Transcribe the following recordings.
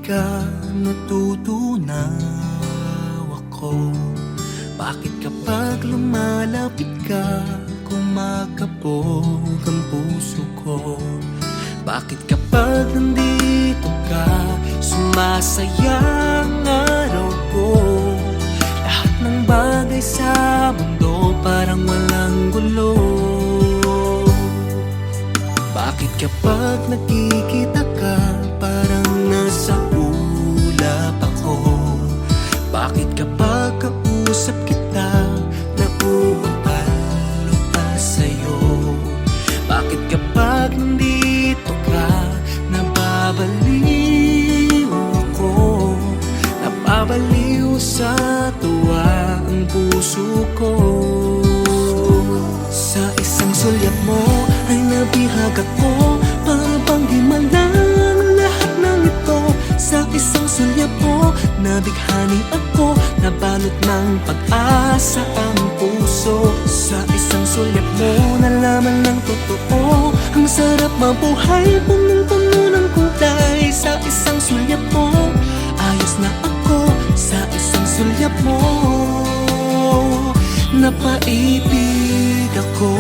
ka natutunaw ako? Bakit kapag lumalapit ka, kumakabog ang puso ko? Bakit kapag nandito ka, sumasaya ang araw ko? Lahat ng bagay sa mundo parang walang gulo. Bakit kapag nakikita ka, parang nasa ulap ako? Bakit kapag kausap kita, nauutal-utal sa'yo? Bakit kapag nandito ka, nababaliw ako? Nababaliw sa tuwa ang puso ko. Sa isang sulyap mo ay nabihag ako, para bang himala ang lahat ng ito. Sa isang sulyap mo, nabighani ako, nabalot ng pag-asa ang puso. Sa isang sulyap mo, nalaman ng totoo, ang sarap mabuhay, punong-puno ng kulay. Sa isang sulyap mo, ayos na ako. Sa isang sulyap mo, napaibig ako.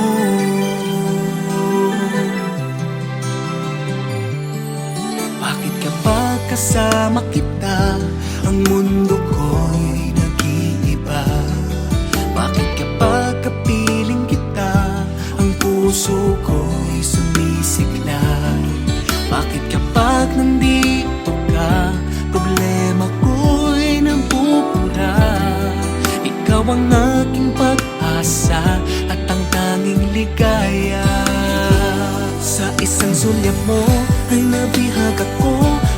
Bakit kapag kasama kita, ang mundo ko'y nag-iiba? Bakit kapag kapiling kita, ang puso ko'y sumisiklab? Bakit kapag nandito ka, problema ko'y nabubura? Ikaw ang aking pag-asa at ang tanging ligaya. Sa isang sulyap mo ay nabihag ako,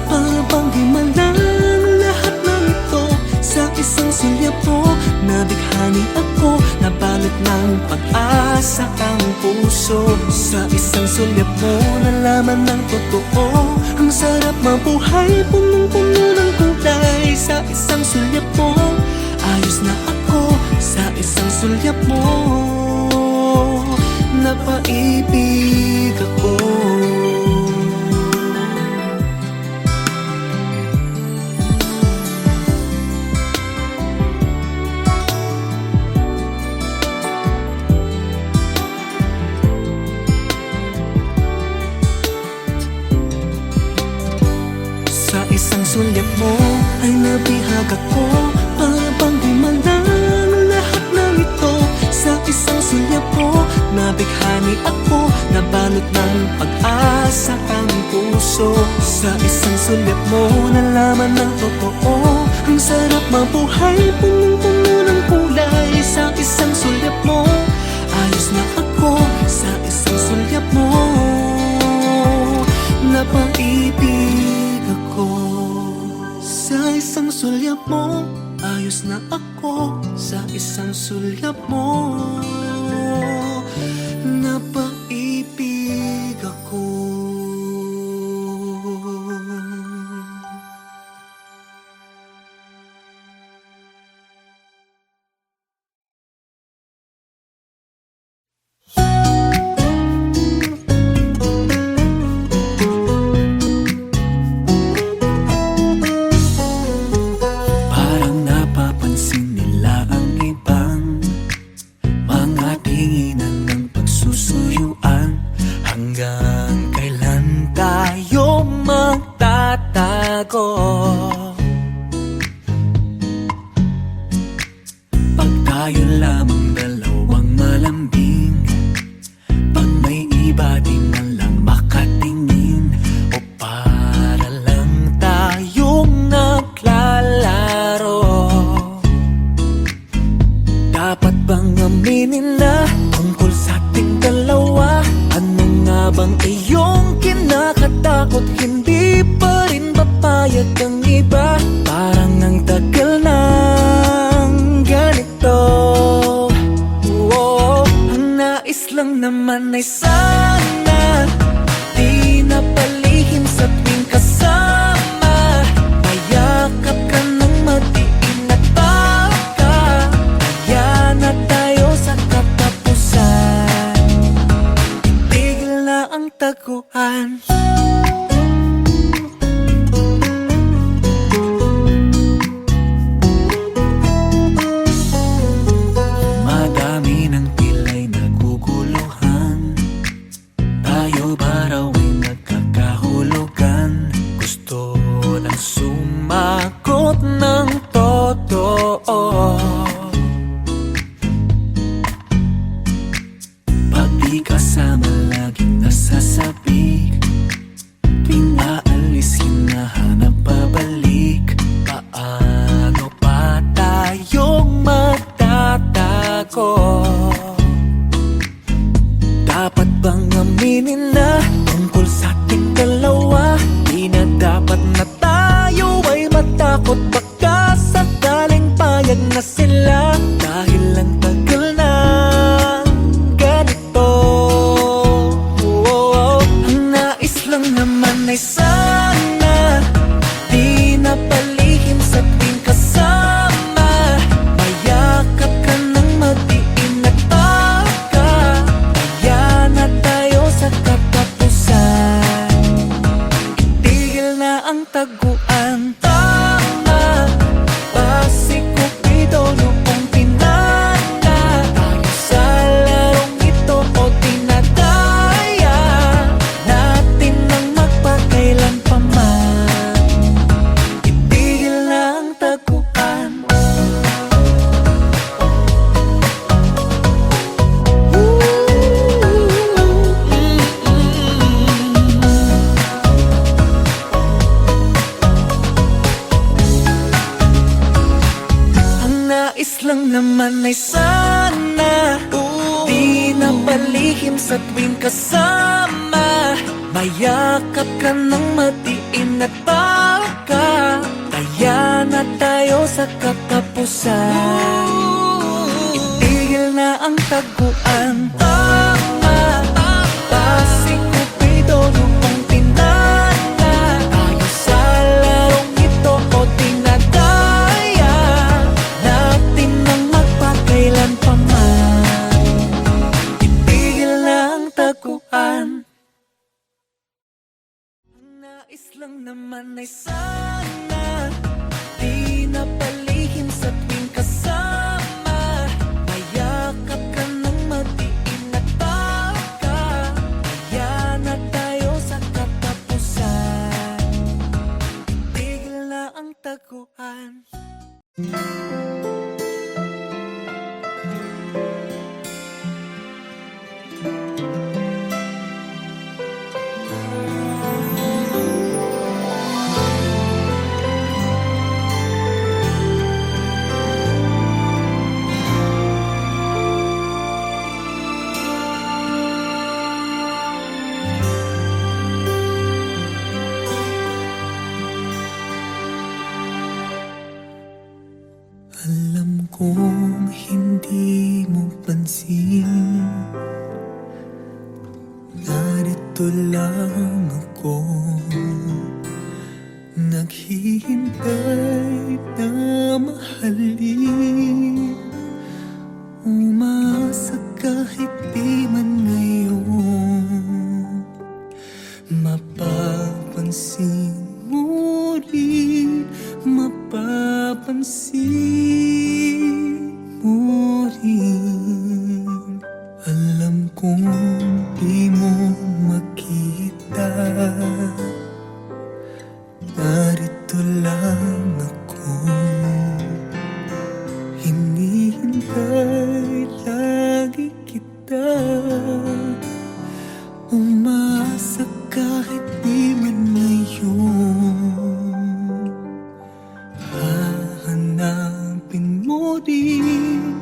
para bang himala ang lahat ng ito. Sa isang sulyap mo, nabighani ako, nabalot ng pag-asa ang puso. Sa isang sulyap mo, nalaman ng totoo, ang sarap mabuhay, punong-puno ng kulay. Sa isang sulyap mo, ayos na ako. Sa isang sulyap mo, napaibig ako. Sa isang sulyap mo ay nabihag ako, para bang himala ang lahat ng ito. Sa isang sulyap mo, nabighani ako, nabalot ng pag-asa ang puso. Sa isang sulyap mo, nalaman ng totoo, ang sarap mabuhay, punong-puno ng kulay. Sa isang sulyap mo, ayos na ako. Sa isang sulyap mo, napaibig ako. Sa isang sulyap mo, ayos na ako. Sa isang sulyap mo, napaibig ako. Parang napapansin nila ang ibang mga tinginan ng pagsusuyuan. Hanggang kailan tayo magtatago? Pag tayo lamang dalawang malambing, pag may iba di man lang makatingin, o para lang tayong naglalaro. Dapat bang aminin na tungkol sa ating dalawa? Ano nga bang iyong kinakatakot? Hindi pa rin papayag ang iba? Parang ang tagal ng ganito. Ang nais lang naman ay sana di na palihim sa tuwing kasama. Mayakap ka ng matiin at baka kaya na tayo sa katapusan. Itigil na ang taguan. taguan. Tama ba si Cupido noong pinata tayo sa larong ito o tinadaya natin nang magpakailan pa man? Itigil na ang taguan. Nais lang naman ay sana di na palihim sa tuwing kasama. Mayakap ka ng matiin at baka kaya na tayo sa katapusan. Itigil na ang taguan. Tama ba si Cupido noong pinata tayo sa larong ito o tinadaya natin nang magpakailan pa man? Itigil na ang taguan. Ang nais lang naman ay sana di na palihim sa tuwing kasama. Mayakap ka ng matiin at baka kaya na tayo sa katapusan. Itigil na ang taguan. Alam kong hindi mo pansin, narito lang ako, naghihintay na mahalin. Umasa kahit di man ngayon, mapapansin mo rin, mapapansin mo rin. Alam kong di mo makita, narito lang ako, hinihintay lagi kita. Umasa kahit di man ngayon, hahanapin mo rin,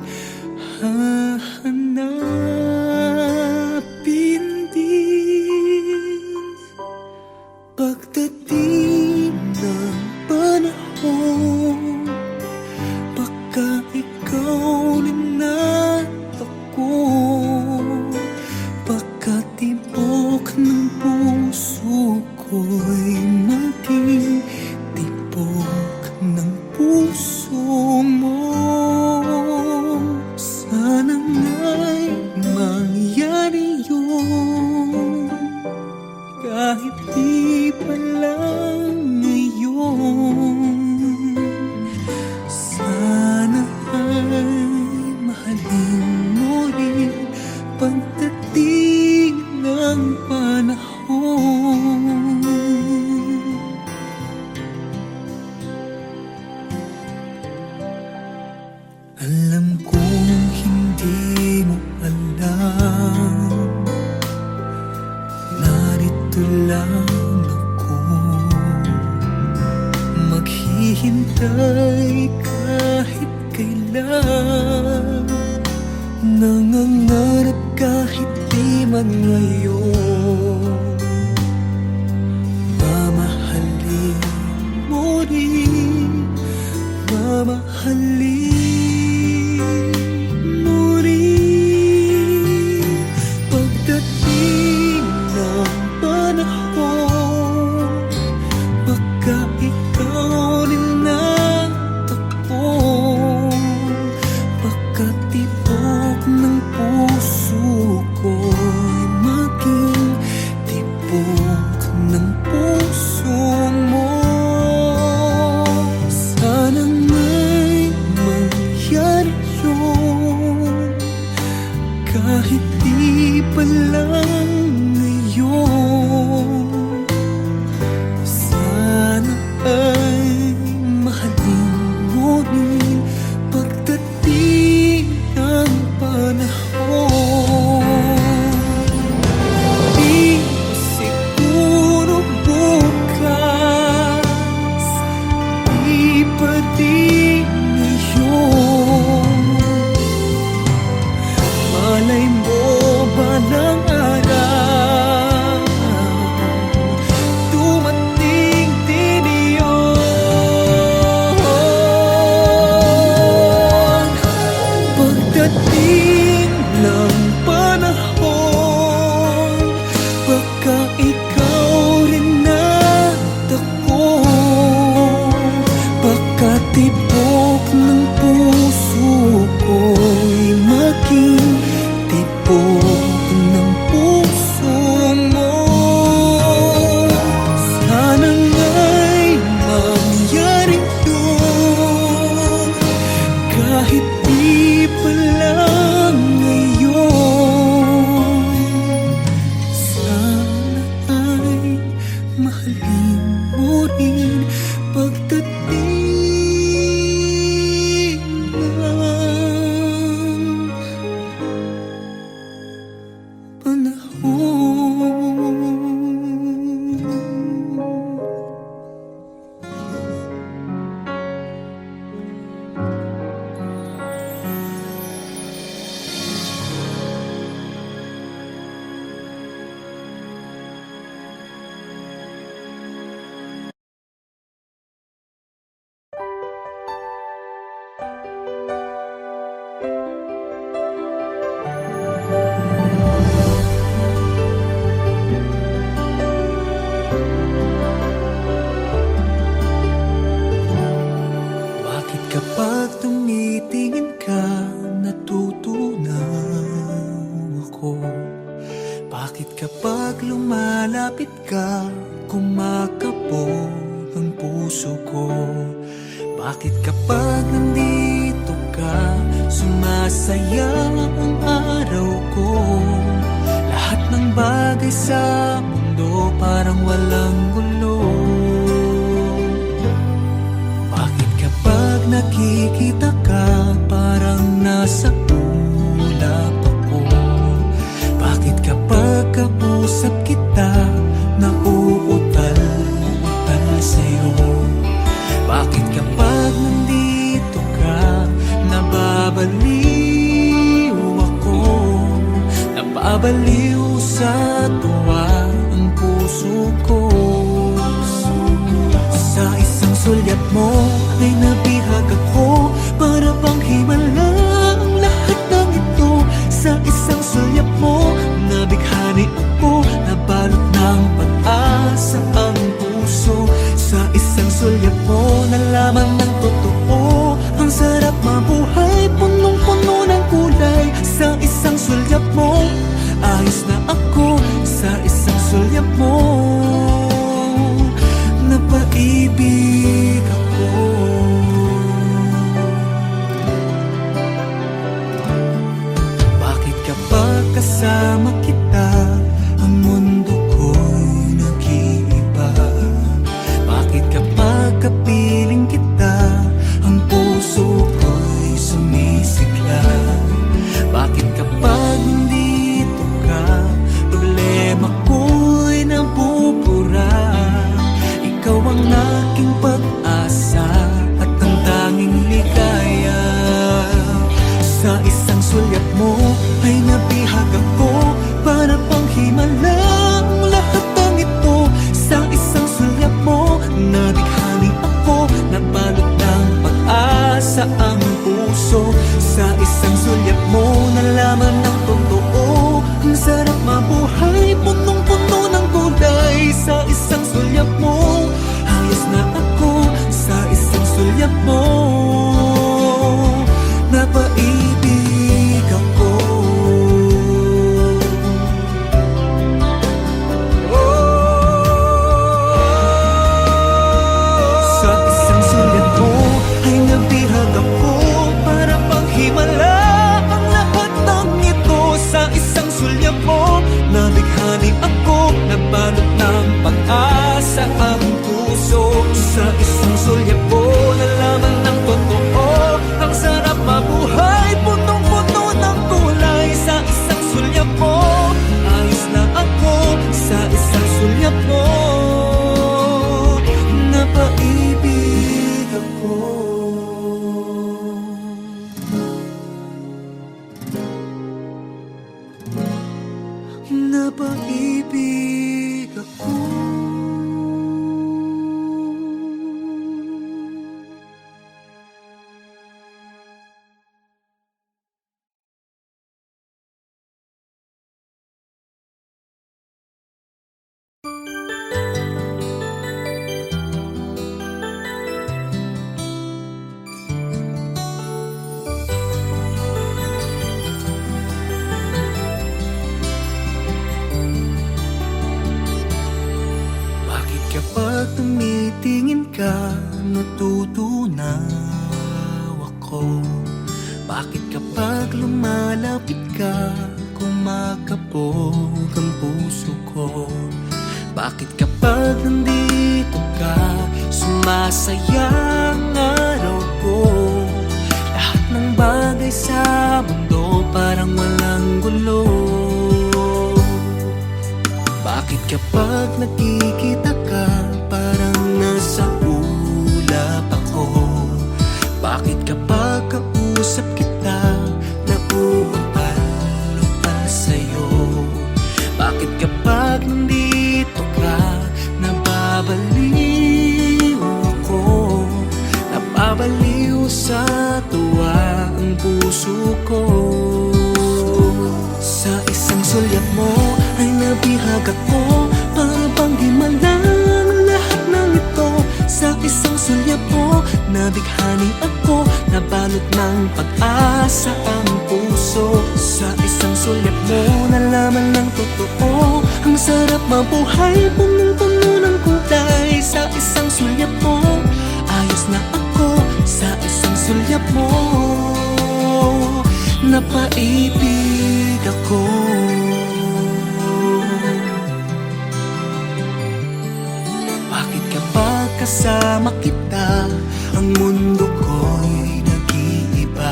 hahanapin din. Pagdating ng panahon, baka ikaw rin at ako, baka tibok ng puso ko'y maging tibok ng puso mo. Sana nga'y mangyari yun, kahit di pa lang ngayon. Sana ay mahalin mo rin pagdating ng panahon. Alam kong hindi mo alam, narito lang ako, maghihintay kahit kailan, nangangarap kahit di man ngayon. Mamahalin mo rin, mamahalin mo rin. Pagdating ng panahon, baka ikaw rin ang ako, baka tibok ng puso ko'y maging tibok ng puso mo. mahalin mo rin pagdating ng panahon. Bakit kapag tumitingin ka, natutunaw ako? Bakit kapag lumalapit ka, kumakabog ang puso ko? Bakit kapag nandito ka, sumasayang ang araw ko? Lahat ng bagay sa mundo parang walang gulo. Bakit kapag nakikita ka, parang nasa ulap ako? Bakit kapag kausap kita, nauutal-utal sa'yo? Bakit kapag nandito ka, nababaliw ako? Nababaliw sa tuwa ang puso ko. Sa isang sulyap mo ay nabihag ako, para bang himala ang lahat ng ito. Sa isang sulyap mo, nabighani ako, nabalot ng pag-asa ang puso. Sa isang sulyap mo, nalaman ng totoo, ang sarap mabuhay, punong-puno ng kulay. Sa isang sulyap mo, ayos na ako. Sa isang sulyap mo, napaibig ako. Bakit kapag kasama kita, ang mundo ko'y nag-iiba? Bakit kapag kapiling kita, ang puso ko'y sumisigla? Bakit kapag nandito ka, problema ko'y nabubura? Ikaw ang aking pag-asa at ang tanging ligaya. Sa isang sulyap mo ay nabihag ako, para pang himala ang lahat ng ito. Sa isang sulyap mo, nabighani ako, nabalot ng pag-asa ang puso. Sa isang sulyap mo, nalaman ng totoo, ang sarap mabuhay, punong-puno ng kulay. Sa isang sulyap mo, ayos na ako. Sa isang sulyap mo, napaibig ako. Sa isang sulyap mo ay nabihag ako, para pang himala ang lahat ng ito. Sa isang sulyap mo, nabighani ako, nabalot ng pag-asa ang puso. Sa isang sulyap mo, nalaman ng totoo, ang sarap mabuhay, punong-puno ng kulay. Sa isang sulyap mo, ayos na ako. Sa isang sulyap mo, napaibig ako. Napaibig ako. Kapag tumitingin ka, natutunaw ako. Bakit kapag lumalapit ka, kumakabog ang puso ko? Bakit kapag masayang araw ko. Lahat ng bagay sa mundo parang walang gulo. Bakit kapag nakikita ka parang nasa ulap ako? Bakit kapag kausap kita nauutal-utal sa'yo? Bakit kapag nandito ka nababaliw ako? Nababaliw sa tuwa ang puso ko. Sa isang sulyap mo ay nabihag ako. Para bang himalang lahat ng ito. Sa isang sulyap mo nabighani ako. Nabalot ng pag-asa ang puso. Sa isang sulyap mo nalaman ng totoo. Ang sarap mabuhay, punong-puno ng kulay. Sa isang sulyap mo ayos na ako. Sa isang sulyap mo napaibig ako. Bakit kapag kasama kita ang mundo ko'y nag-iiba?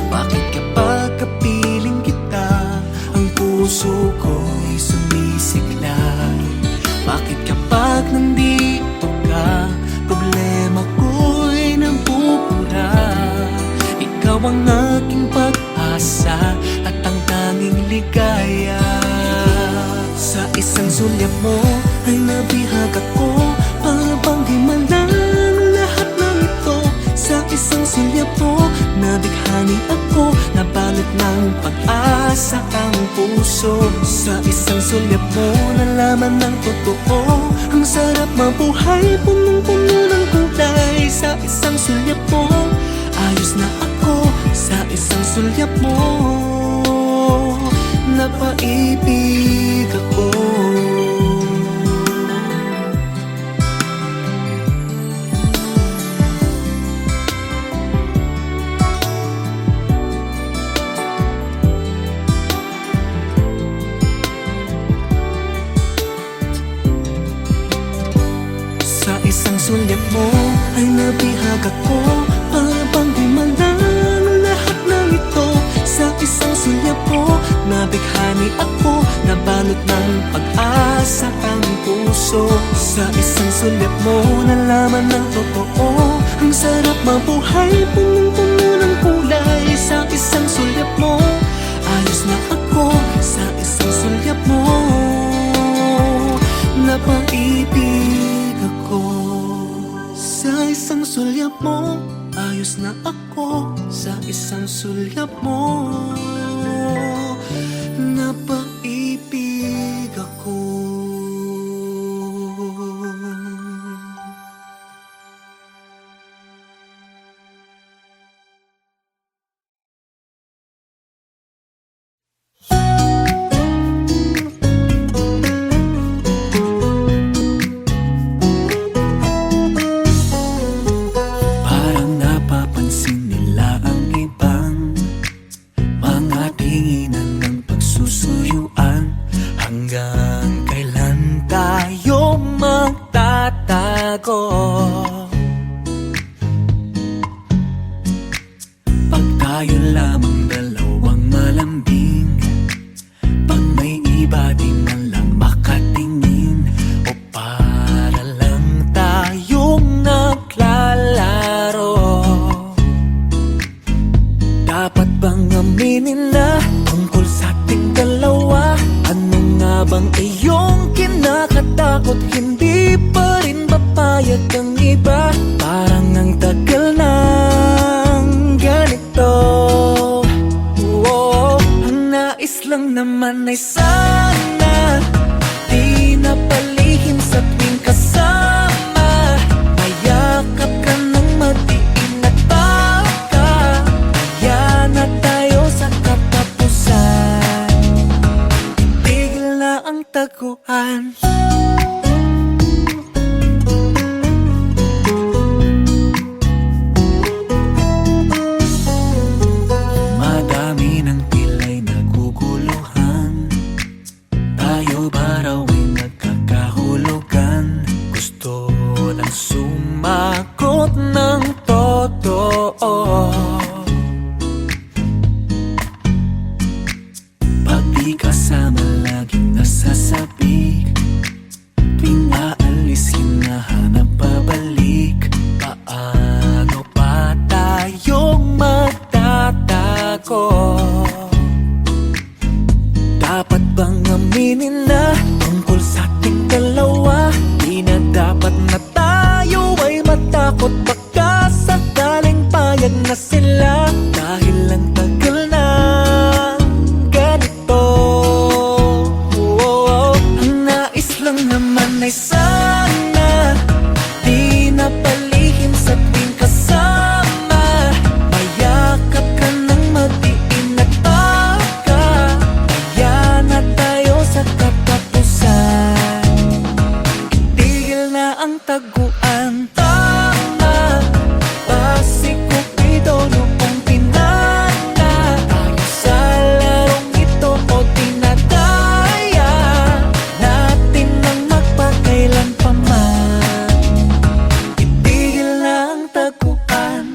Bakit kapag kapiling kita ang puso ko'y sumisigla? Bakit kapag nandito ka problema ko'y nabubura? Ikaw ang aking pag-asa at ang tanging ligaya. Sa isang sulyap mo ay nabihag ako. Para bang himalang lahat ng ito. Sa isang sulyap mo nabighani ako. Nabalot ng pag-asa ang puso. Sa isang sulyap mo nalaman ng totoo. Ang sarap mabuhay, punong-puno ng kulay. Sa isang sulyap mo ayos na ako. Sa isang sulyap mo napaibig ako. Sa isang sulyap mo ay nabihag ako. Para bang himalang lahat ng ito. Sa isang sulyap mo nabighani ako. Nabalot ng pag-asa ang puso. Sa isang sulyap mo nalaman ng totoo. Ang sarap mabuhay, punong-puno ng kulay. Sa isang sulyap mo ayos na ako. Sa isang sulyap mo napaibig ako. Sa isang sulyap mo ayos na ako. Sa isang sulyap mo napaibig ako. Parang napapansin nila ang ibang mga tinginan ng pagsusuyuan. Hanggang kailan tayo magtatago? Pag tayo lamang dalawang malambing, pag may iba di man lang makatingin, o para lang tayong naglalaro. Dapat bang aminin na tungkol sa ating dalawa? Ano nga bang iyong kinakatakot? Hindi pa rin papayag ang iba. Parang ang tagal ng ganito. Ang nais lang naman ay sana di na palihim sa tuwing kasama. Mayakap ka ng matiin at baka kaya na tayo sa katapusan. Tigil na ang taguan. Pag di kasama laging nasasabik, tuwing aalis hinahanap pabalik. Paano pa tayong magtatago? Dapat bang aminin na tungkol sa ating dalawa? Di na dapat na tayo ay matakot, baka sakaling payag na sila. Dahil ang tagal na ganito. Ang nais lang naman ay sana di na palihim sa tuwing kasama. Mayakap ka ng matiin at baka kaya na tayo sa katapusan. Itigil na ang taguan. Tama ba si Cupido noong pinata tayo sa larong ito, o tinadaya natin nang magpakailan pa man? Itigil na ang taguan.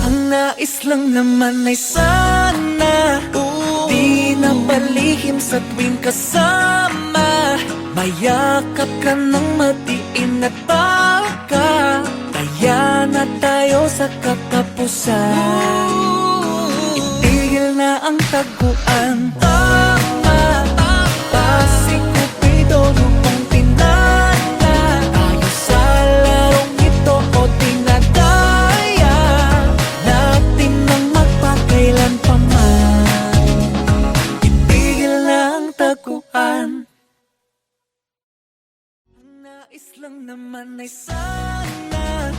Ang nais lang naman ay sana di na palihim sa tuwing kasama. Mayakap ka ng matiin at baka kaya na tayo sa katapusan. Itigil na ang taguan. Tama ba si Cupido noong pinata tayo sa larong ito, o tinadaya natin nang magpakailan pa man? Itigil na ang taguan. Ang nais lang naman ay sana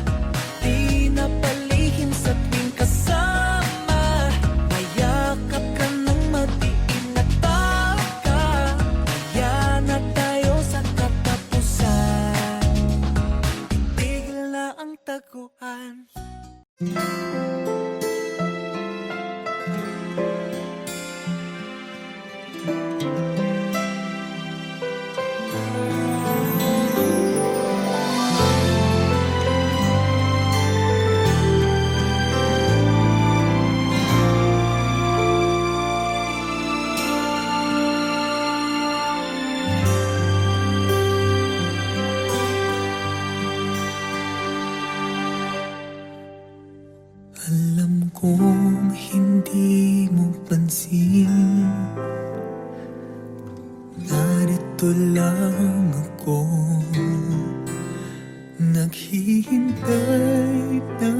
di na palihim sa tuwing kasama. Mayakap ka ng matiin at baka kaya na tayo sa katapusan. Itigil na ang taguan. Alam kong hindi mo pansin, narito lang ako, naghihintay na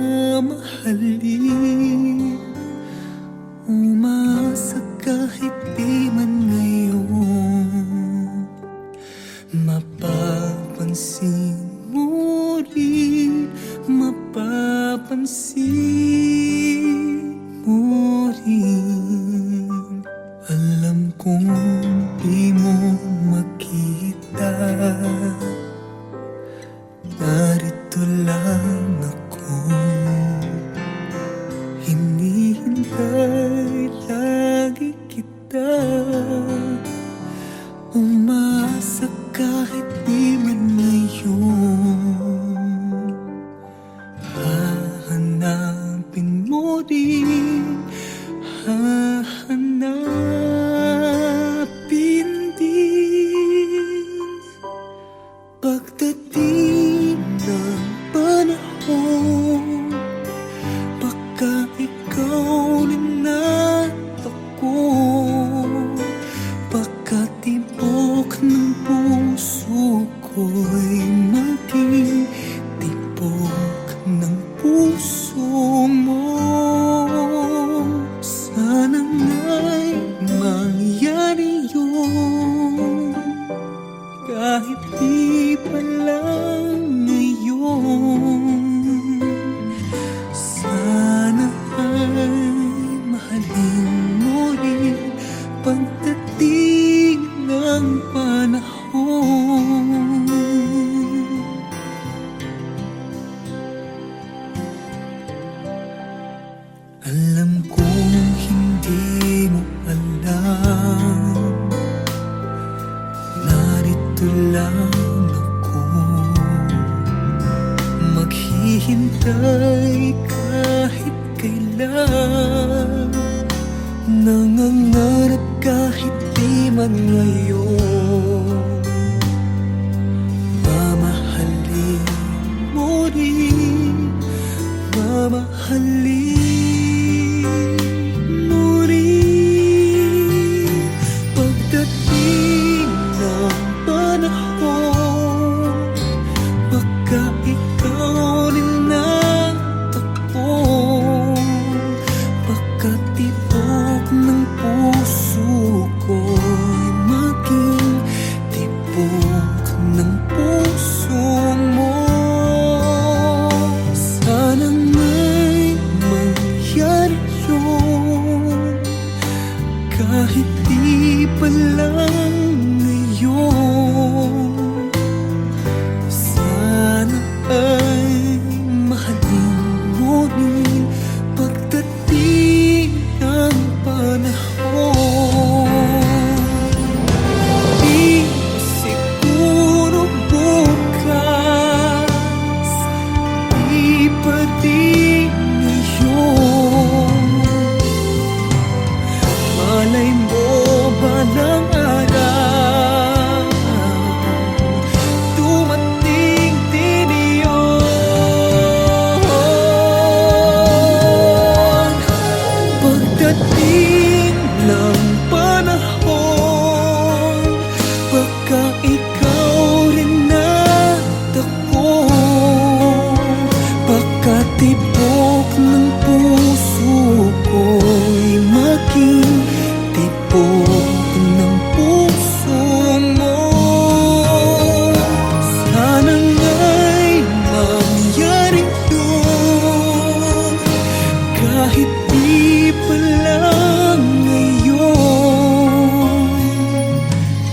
mahalin. Umasa kahit di man ngayon, mapapansin mo rin, mapapansin mo rin. Alam kong di mo makita, narito lang ako, hinihintay lagi kita. Umasa kahit di man ngayon, hahanapin mo rin, hahanapin din. Pagdating ng panahon, baka ikaw rin at ako, baka tibok ng puso ko'y maging tibok ng puso mo. Sana nga'y mangyari yun, kahit di pa lang ngayon. Sana ay mahalin mo rin pagdating ng panahon. kulay kahit kailan, nangangarap kahit di man ngayon. Mamahalin mo rin, mamahalin mo rin. Pagdating ng panahon, baka ikaw rin ang takbo. Pagkatibok ng puso ko'y maging tibok ng puso mo. Sana nga'y mangyari yun, kahit di pa lang ngayon. Sana ay mahalin mo rin pagdating ng panahon. Di siguro bukas, di pa rin ngayon. Malay mo balang araw, dumating din iyon. Pagdating ng panahon, baka ikaw rin natakbo. Pagkatibok ng puso ko'y maging tibok ng puso mo. Sana nga'y mangyari yun, kahit di pa lang ngayon.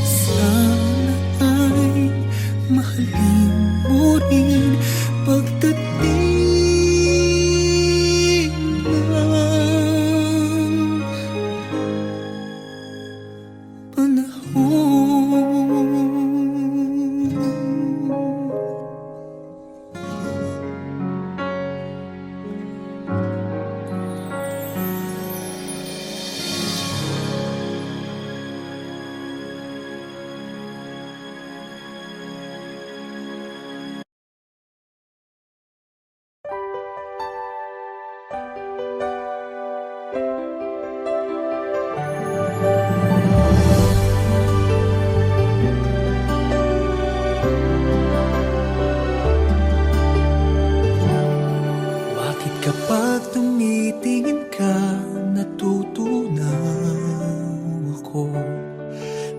Sana ay mahalin mo rin pagdating ng panahon. Bakit kapag tumitingin ka, natutunaw ako?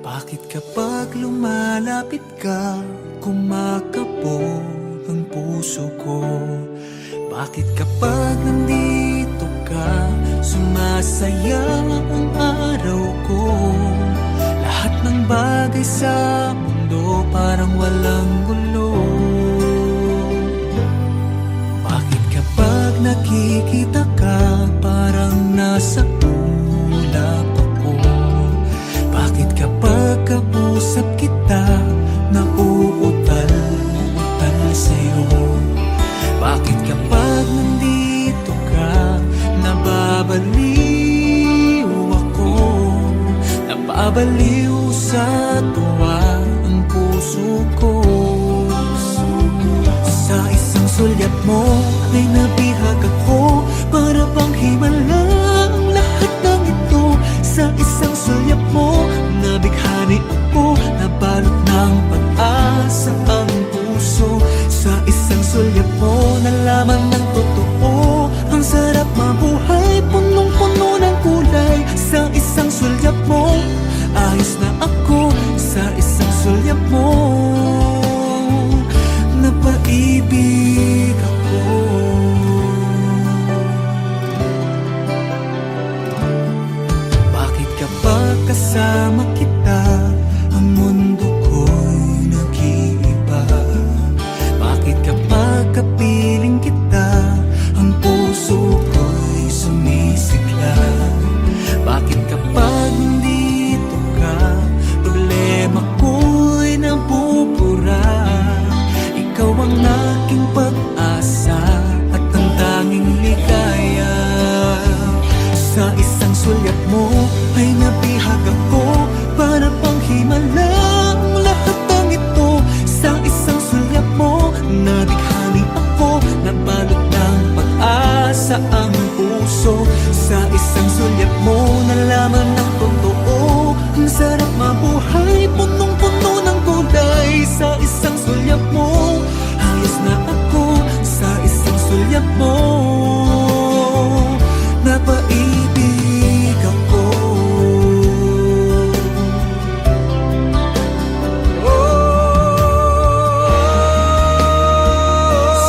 Bakit kapag lumalapit ka, kumakabog ang puso ko? Bakit kapag nandito ka, sumasaya ang araw ko? Lahat ng bagay sa mundo parang walang gulo. Bakit kapag nakikita ka, parang nasa ulap ako? Bakit kapag kausap kita, nauutal-utal sa'yo? Bakit kapag nandito ka, nababaliw ako? Nababaliw sa tuwa ang puso ko. Sa isang sulyap mo ay nabihag ako, para bang himala ang lahat ng ito. Sa isang sulyap mo, nabighani ako, nabalot ng pag-asa ang puso. Sa isang sulyap mo, nalaman ng totoo, ang sarap mabuhay, punong-puno ng kulay. Sa isang sulyap mo, ayos na ako. Sa isang sulyap mo, napaibig ako. Bakit kapag kasama kita, ang mundo ko'y nag-iiba? Bakit kapag kapiling kita, sulyap mo, napaibig ako.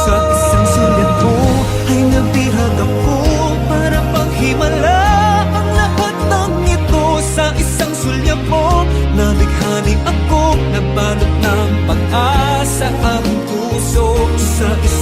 Sa isang sulyap mo ay nabihag ako, para pang himala ang lahat ng ito. Sa isang sulyap mo, nabighani ako, nabalot ng pag-asa ang puso. Sa isang